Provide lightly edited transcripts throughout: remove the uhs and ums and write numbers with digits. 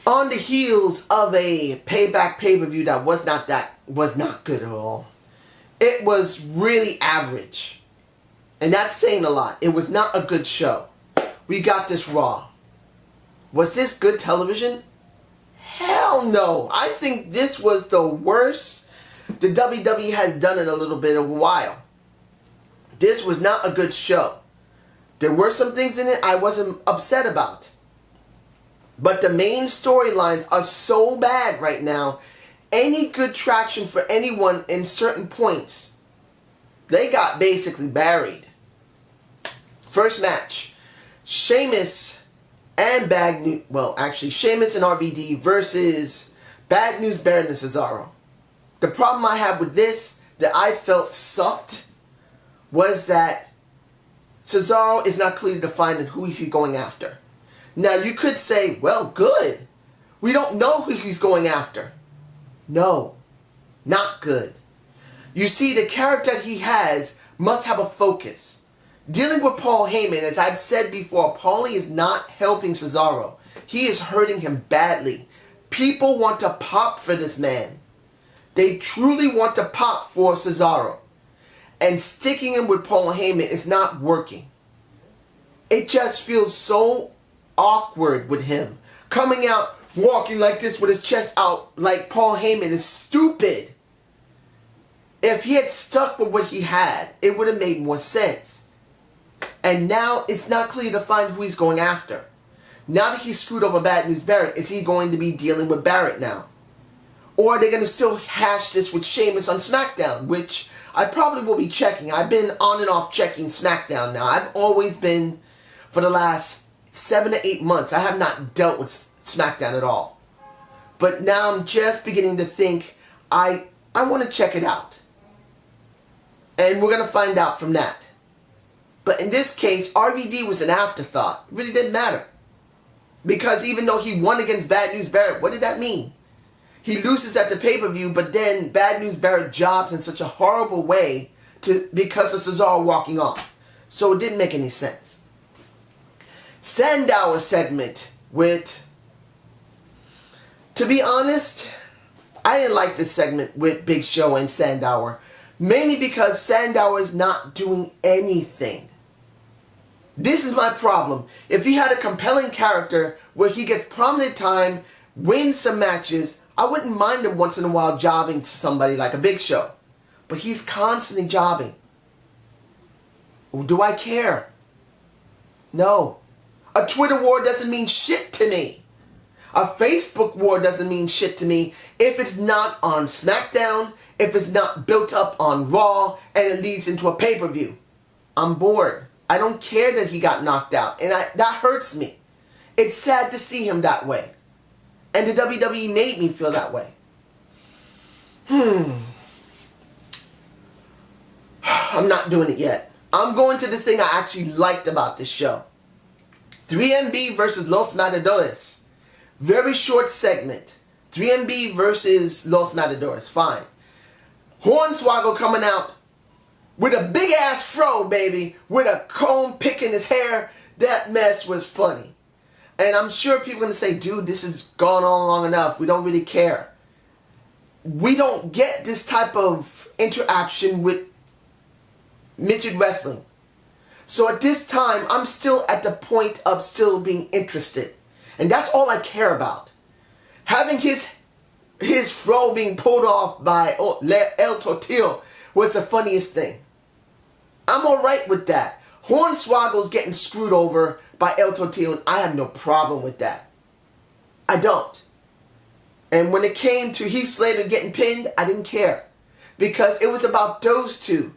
On the heels of a Payback pay-per-view that was not good at all. It was really average. And that's saying a lot. It was not a good show. We got this Raw. Was this good television? Hell no. I think this was the worst the WWE has done in a little bit of a while. This was not a good show. There were some things in it I wasn't upset about. But the main storylines are so bad right now. Any good traction for anyone in certain points, they got basically buried. First match, Sheamus and Sheamus and RVD versus Bad News Barrett and Cesaro. The problem I had with this that I felt sucked was that Cesaro is not clearly defined in who he's going after. Now, you could say, well, good. We don't know who he's going after. No, not good. You see, the character he has must have a focus. Dealing with Paul Heyman, as I've said before, Paulie is not helping Cesaro. He is hurting him badly. People want to pop for this man. They truly want to pop for Cesaro. And sticking him with Paul Heyman is not working. It just feels so awkward with him. Coming out, walking like this with his chest out like Paul Heyman is stupid. If he had stuck with what he had, it would have made more sense. And now it's not clear to find who he's going after. Now that he's screwed over Bad News Barrett, is he going to be dealing with Barrett now? Or are they going to still hash this with Sheamus on SmackDown, which I probably will be checking. I've been on and off checking SmackDown now. I've always been, for the last 7 to 8 months, I have not dealt with SmackDown at all. But now I'm just beginning to think I want to check it out. And we're going to find out from that. But in this case, RVD was an afterthought. It really didn't matter. Because even though he won against Bad News Barrett, what did that mean? He loses at the pay-per-view, but then Bad News Barrett jobs in such a horrible way because of Cesaro walking off. So it didn't make any sense. Sandow segment with, to be honest, I didn't like this segment with Big Show and Sandow. Mainly because Sandow is not doing anything. This is my problem. If he had a compelling character where he gets prominent time, wins some matches, I wouldn't mind him once in a while jobbing to somebody like a Big Show. But he's constantly jobbing. Do I care? No. A Twitter war doesn't mean shit to me. A Facebook war doesn't mean shit to me if it's not on SmackDown, if it's not built up on Raw, and it leads into a pay-per-view. I'm bored. I don't care that he got knocked out, and that hurts me. It's sad to see him that way. And the WWE made me feel that way. I'm not doing it yet. I'm going to the thing I actually liked about this show. 3MB versus Los Matadores. Very short segment. 3MB versus Los Matadores. Fine. Hornswoggle coming out with a big ass fro, baby. With a comb picking his hair. That mess was funny. And I'm sure people are going to say, dude, this has gone on long enough. We don't really care. We don't get this type of interaction with midget wrestling. So at this time, I'm still at the point of still being interested. And that's all I care about. Having his fro being pulled off by El Tortillo was the funniest thing. I'm alright with that. Hornswoggle's getting screwed over by El Tortillo, and I have no problem with that. I don't. And when it came to Heath Slater getting pinned, I didn't care. Because it was about those two.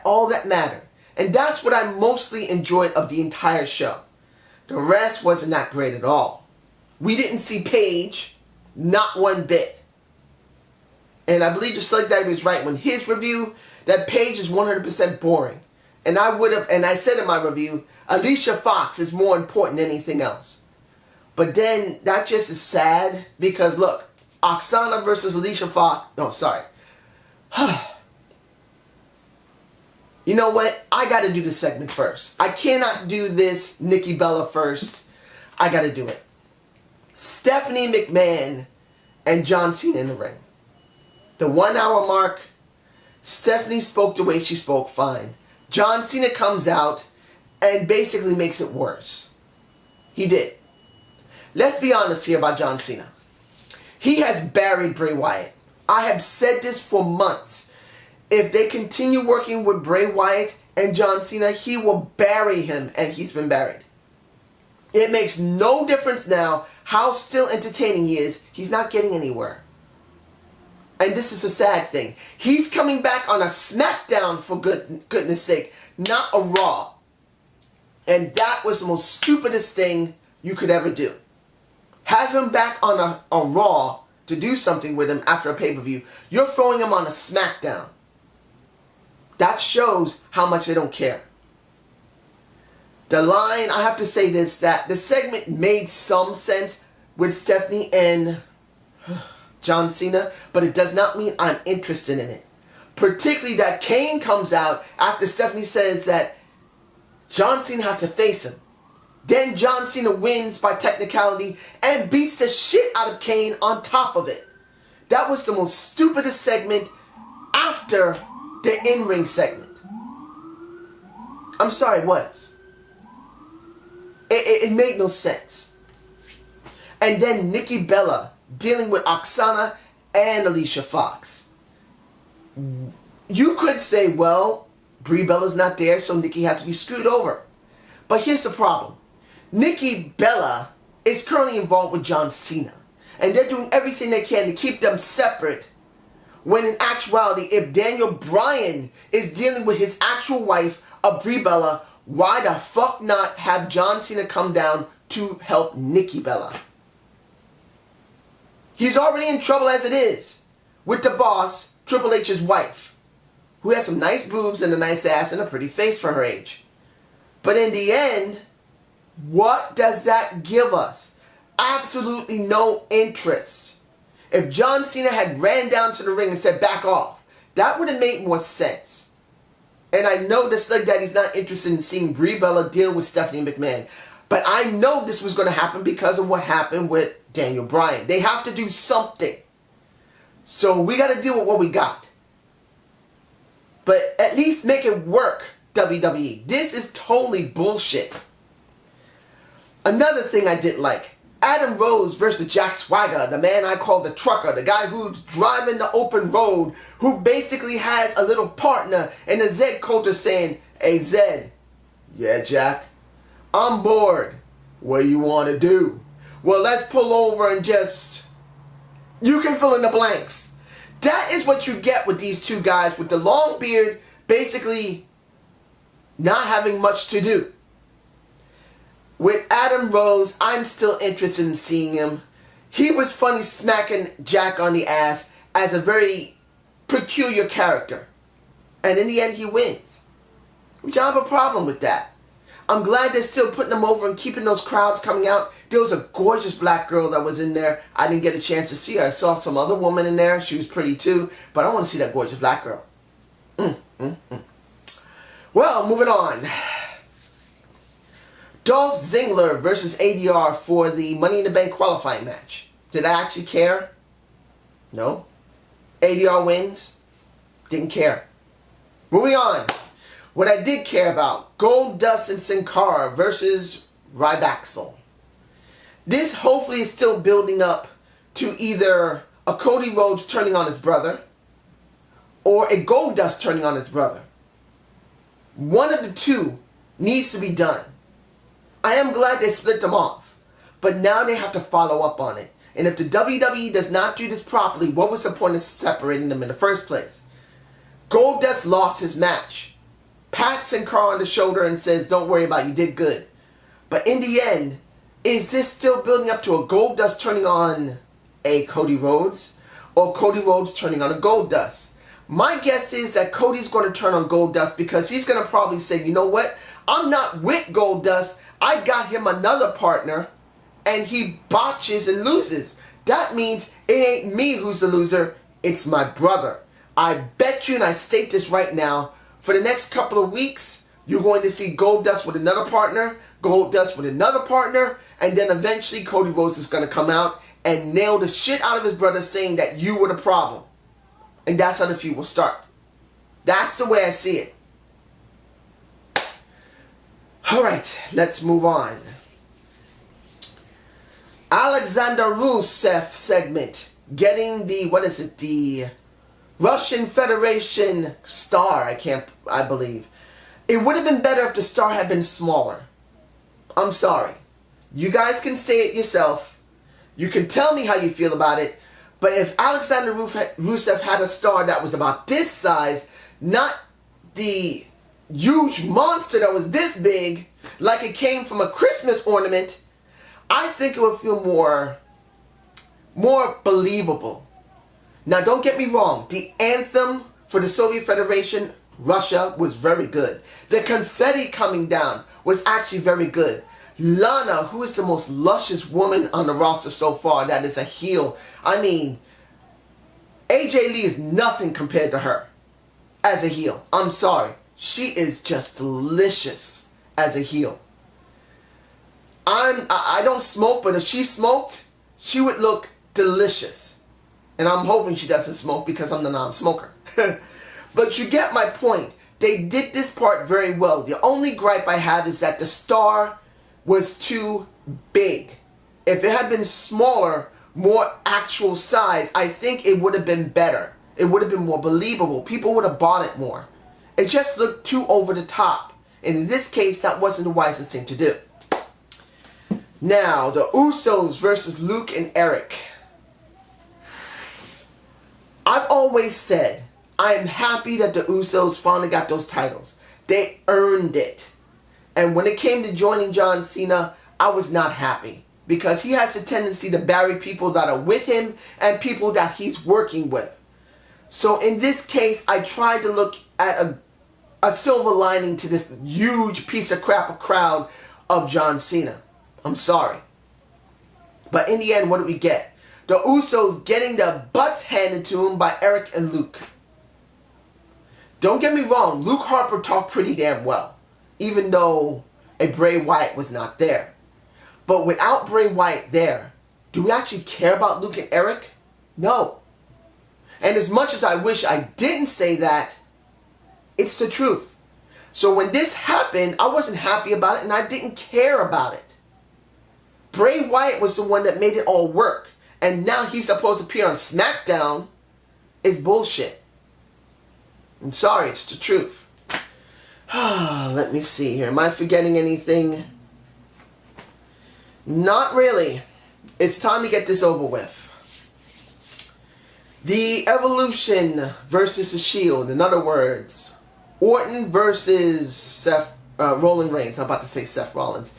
All that mattered. And that's what I mostly enjoyed of the entire show. The rest wasn't that great at all. We didn't see Paige, not one bit. And I believe the Select Diary was right when his review that Paige is 100% boring. And I said in my review, Alicia Fox is more important than anything else. But then that just is sad because look, Oksana versus Alicia Fox. No, sorry. You know what? I got to do this segment first. I cannot do this Nikki Bella first. I got to do it. Stephanie McMahon and John Cena in the ring. The 1 hour mark. Stephanie spoke the way she spoke fine. John Cena comes out and basically makes it worse. He did. Let's be honest here about John Cena. He has buried Bray Wyatt. I have said this for months. If they continue working with Bray Wyatt and John Cena, he will bury him, and he's been buried. It makes no difference now how still entertaining he is. He's not getting anywhere. And this is a sad thing. He's coming back on a SmackDown, for goodness sake, not a Raw. And that was the most stupidest thing you could ever do. Have him back on a Raw to do something with him after a pay-per-view. You're throwing him on a SmackDown. That shows how much they don't care. The line, I have to say this, that the segment made some sense with Stephanie and John Cena, but it does not mean I'm interested in it. Particularly that Kane comes out after Stephanie says that John Cena has to face him. Then John Cena wins by technicality and beats the shit out of Kane on top of it. That was the most stupidest segment after the in-ring segment. I'm sorry, it was. It made no sense. And then Nikki Bella dealing with Oksana and Alicia Fox. You could say, well, Brie Bella's not there, so Nikki has to be screwed over. But here's the problem. Nikki Bella is currently involved with John Cena. And they're doing everything they can to keep them separate. When in actuality, if Daniel Bryan is dealing with his actual wife, Brie Bella, why the fuck not have John Cena come down to help Nikki Bella? He's already in trouble as it is with the boss, Triple H's wife, who has some nice boobs and a nice ass and a pretty face for her age. But in the end, what does that give us? Absolutely no interest. If John Cena had ran down to the ring and said, back off, that would have made more sense. And I know the Slug Daddy's not interested in seeing Brie Bella deal with Stephanie McMahon. But I know this was going to happen because of what happened with Daniel Bryan. They have to do something. So we got to deal with what we got. But at least make it work, WWE. This is totally bullshit. Another thing I didn't like. Adam Rose versus Jack Swagger, the man I call the trucker, the guy who's driving the open road, who basically has a little partner in the Zed culture saying, hey Zed, yeah Jack, I'm bored. What do you want to do? Well, let's pull over and just, you can fill in the blanks. That is what you get with these two guys with the long beard, basically not having much to do. With Adam Rose, I'm still interested in seeing him. He was funny smacking Jack on the ass as a very peculiar character. And in the end, he wins. Which I have a problem with that. I'm glad they're still putting him over and keeping those crowds coming out. There was a gorgeous black girl that was in there. I didn't get a chance to see her. I saw some other woman in there. She was pretty too. But I want to see that gorgeous black girl. Well, moving on. Dolph Ziggler versus ADR for the Money in the Bank qualifying match. Did I actually care? No. ADR wins. Didn't care. Moving on. What I did care about, Goldust and Sin Cara versus Rybaxel. This hopefully is still building up to either a Cody Rhodes turning on his brother or a Goldust turning on his brother. One of the two needs to be done. I am glad they split them off, but now they have to follow up on it. And if the WWE does not do this properly, what was the point of separating them in the first place? Goldust lost his match. Pats Sin Cara on the shoulder and says, don't worry about it, you did good. But in the end, is this still building up to a Goldust turning on a Cody Rhodes or Cody Rhodes turning on a Goldust? My guess is that Cody's going to turn on Goldust because he's going to probably say, you know what? I'm not with Goldust. I got him another partner and he botches and loses. that means it ain't me who's the loser, it's my brother. I bet you, and I state this right now, for the next couple of weeks, you're going to see Goldust with another partner, Goldust with another partner, and then eventually Cody Rhodes is going to come out and nail the shit out of his brother, saying that you were the problem. And that's how the feud will start. That's the way I see it. Alright, let's move on. Alexander Rusev segment. Getting the, the Russian Federation star, I believe. It would have been better if the star had been smaller. I'm sorry. You guys can say it yourself. You can tell me how you feel about it. But if Alexander Rusev had a star that was about this size, not the huge monster that was this big, like it came from a Christmas ornament, I think it would feel more believable. Now, don't get me wrong. The anthem for the Soviet Federation, Russia, was very good. The confetti coming down was actually very good. Lana, who is the most luscious woman on the roster so far, that is a heel. I mean, AJ Lee is nothing compared to her as a heel. I'm sorry. She is just delicious as a heel. I don't smoke, but if she smoked, she would look delicious. And I'm hoping she doesn't smoke because I'm the non-smoker. But you get my point. They did this part very well. The only gripe I have is that the star was too big. If it had been smaller, more actual size, I think it would have been better. It would have been more believable. People would have bought it more. It just looked too over the top. And in this case, that wasn't the wisest thing to do. Now, the Usos versus Luke and Eric. I've always said, I am happy that the Usos finally got those titles. They earned it. And when it came to joining John Cena, I was not happy. Because he has a tendency to bury people that are with him and people that he's working with. So in this case, I tried to look at a silver lining to this huge piece of crap a crowd of John Cena. I'm sorry. But in the end, what do we get? The Usos getting their butts handed to them by Eric and Luke. Don't get me wrong, Luke Harper talked pretty damn well. Even though a Bray Wyatt was not there. But without Bray Wyatt there, do we actually care about Luke and Eric? No. And as much as I wish I didn't say that, it's the truth. So when this happened, I wasn't happy about it and I didn't care about it. Bray Wyatt was the one that made it all work. And now he's supposed to appear on SmackDown. It's bullshit. I'm sorry, it's the truth. Let me see here. Am I forgetting anything? Not really. It's time to get this over with. The Evolution versus the Shield. In other words, Orton versus Roman Reigns. I'm about to say Seth Rollins.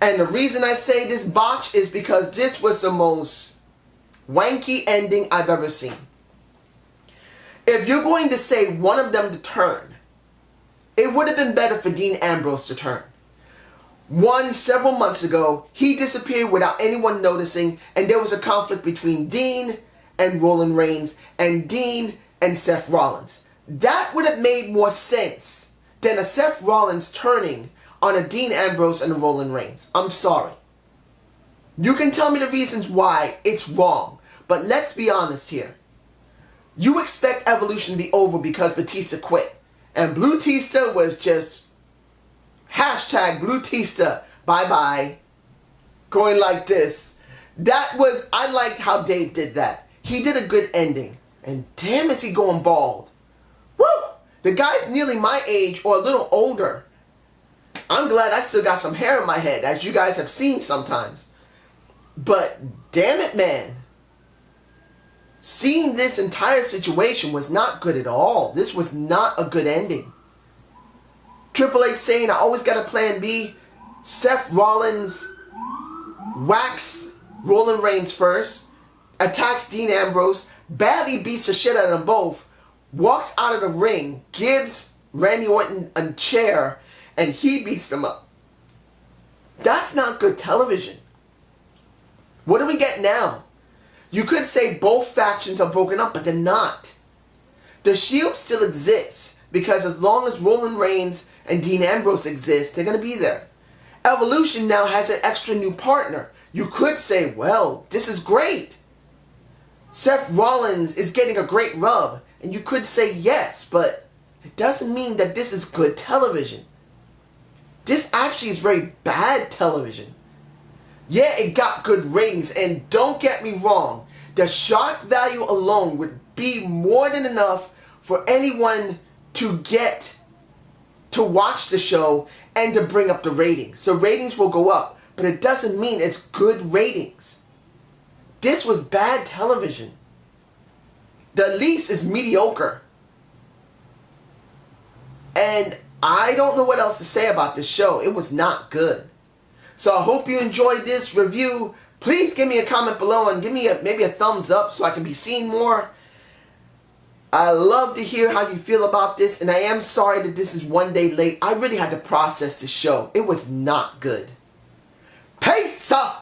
And the reason I say this botch is because this was the most wanky ending I've ever seen. If you're going to say one of them to turn, it would have been better for Dean Ambrose to turn. Several months ago, he disappeared without anyone noticing, and there was a conflict between Dean and Roman Reigns, and Dean and Seth Rollins. That would have made more sense than a Seth Rollins turning on a Dean Ambrose and a Roman Reigns. I'm sorry. You can tell me the reasons why it's wrong, but let's be honest here. You expect Evolution to be over because Batista quit. And Blue Tista was just hashtag Blue Tista, bye-bye, going like this. I liked how Dave did that. He did a good ending. And damn is he going bald. Woo! The guy's nearly my age or a little older. I'm glad I still got some hair in my head, as you guys have seen sometimes. But damn it, man. Seeing this entire situation was not good at all. This was not a good ending. Triple H saying, I always got a plan B. Seth Rollins whacks Roman Reigns first, attacks Dean Ambrose, badly beats the shit out of them both, walks out of the ring, gives Randy Orton a chair, and he beats them up. That's not good television. What do we get now? You could say both factions are broken up, but they're not. The Shield still exists, because as long as Roman Reigns and Dean Ambrose exist, they're going to be there. Evolution now has an extra new partner. You could say, well, this is great. Seth Rollins is getting a great rub. And you could say yes, but it doesn't mean that this is good television. This actually is very bad television. Yeah, it got good ratings, and don't get me wrong, the shock value alone would be more than enough for anyone to get to watch the show and to bring up the ratings. So ratings will go up, but it doesn't mean it's good ratings. This was bad television. The least is mediocre. And I don't know what else to say about this show. It was not good. So I hope you enjoyed this review. Please give me a comment below and give me maybe a thumbs up so I can be seen more. I love to hear how you feel about this, and I am sorry that this is one day late. I really had to process this show. It was not good. Peace up!